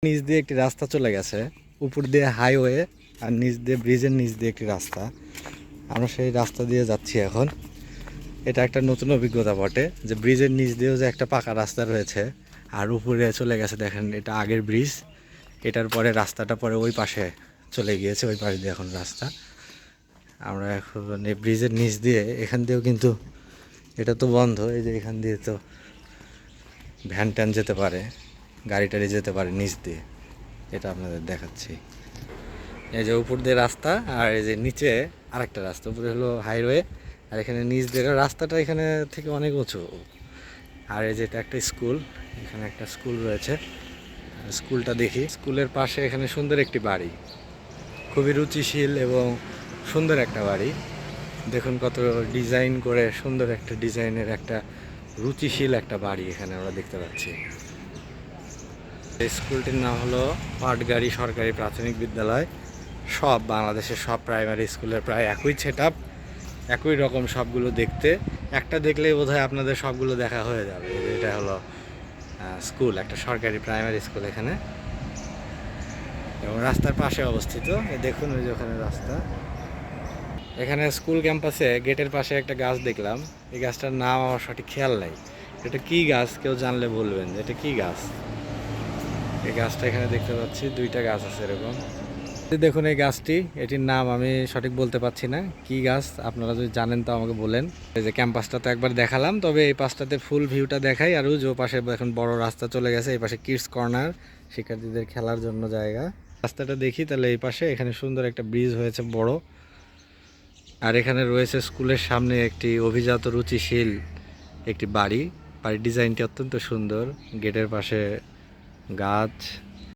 নিচ দিয়ে একটি রাস্তা চলে গেছে, উপর দিয়ে হাইওয়ে আর নিচ দিয়ে ব্রিজের নিচ দিয়ে একটি রাস্তা। আমরা সেই রাস্তা দিয়ে যাচ্ছি এখন। এটা একটা নতুন অভিজ্ঞতা বটে যে ব্রিজের নিচ দিয়েও যে একটা পাকা রাস্তা রয়েছে, আর উপরে চলে গেছে। দেখেন, এটা আগের ব্রিজ, এটার পরে রাস্তাটা পরে ওই পাশে চলে গিয়েছে, ওই পাশে দিয়ে এখন রাস্তা। আমরা এখন এই ব্রিজের নিচ দিয়ে, এখান দিয়েও কিন্তু এটা তো বন্ধ, এই যে এখান দিয়ে তো ভ্যান ট্যান যেতে পারে, গাড়ি টাড়ি যেতে পারে নিচ দিয়ে। এটা আপনাদের দেখাচ্ছি। এই যে উপর দিয়ে রাস্তা, আর এই যে নিচে আরেকটা রাস্তা। উপরে হলো হাইওয়ে, আর এখানে নিচ দিয়ে রাস্তাটা এখানে থেকে অনেক উঁচু। আর এই যে এটা একটা স্কুল, এখানে একটা স্কুল রয়েছে, স্কুলটা দেখি। স্কুলের পাশে এখানে সুন্দর একটি বাড়ি, খুবই রুচিশীল এবং সুন্দর একটা বাড়ি। দেখুন কত ডিজাইন করে, সুন্দর একটা ডিজাইনের একটা রুচিশীল একটা বাড়ি এখানে আমরা দেখতে পাচ্ছি। এই স্কুলটির নাম হলো পাটগাড়ি সরকারি প্রাথমিক বিদ্যালয়। সব বাংলাদেশের সব প্রাইমারি স্কুলের প্রায় একই সেটআপ, একই রকম সবগুলো দেখতে। একটা দেখলেই বোধহয় আপনাদের সবগুলো দেখা হয়ে যাবে। এটা হলো স্কুল, একটা সরকারি প্রাইমারি স্কুল এখানে, এবং রাস্তার পাশে অবস্থিত। দেখুন ওই যে ওখানে রাস্তা। এখানে স্কুল ক্যাম্পাসে গেটের পাশে একটা গাছ দেখলাম, এই গাছটার নাম আমার সঠিক খেয়াল নাই। এটা কি গাছ, কেউ জানলে বলবেন যে এটা কি গাছ। এই গাছটা এখানে দেখতে পাচ্ছি, দুইটা গাছ আছে এরকম। দেখুন এই গাছটি, এটির নাম আমি সঠিক বলতে পারছি না, কি গাছ আপনারা যদি জানেন তো আমাকে বলেন। এই যে ক্যাম্পাসটা তো একবার দেখালাম, তবে এই পাশটাতে ফুল ভিউটা দেখাই। আর যে পাশে এখন বড় রাস্তা চলে গেছে, এই পাশে কিডস কর্নার, শিক্ষার্থীদের খেলার জন্য জায়গা। রাস্তাটা দেখি তাহলে, এই পাশে এখানে সুন্দর একটা ব্রিজ হয়েছে বড়। আর এখানে রয়েছে স্কুলের সামনে একটি অভিজাত রুচিশীল একটি বাড়ি। বাড়ির ডিজাইনটি অত্যন্ত সুন্দর, গেটের পাশে গাছ।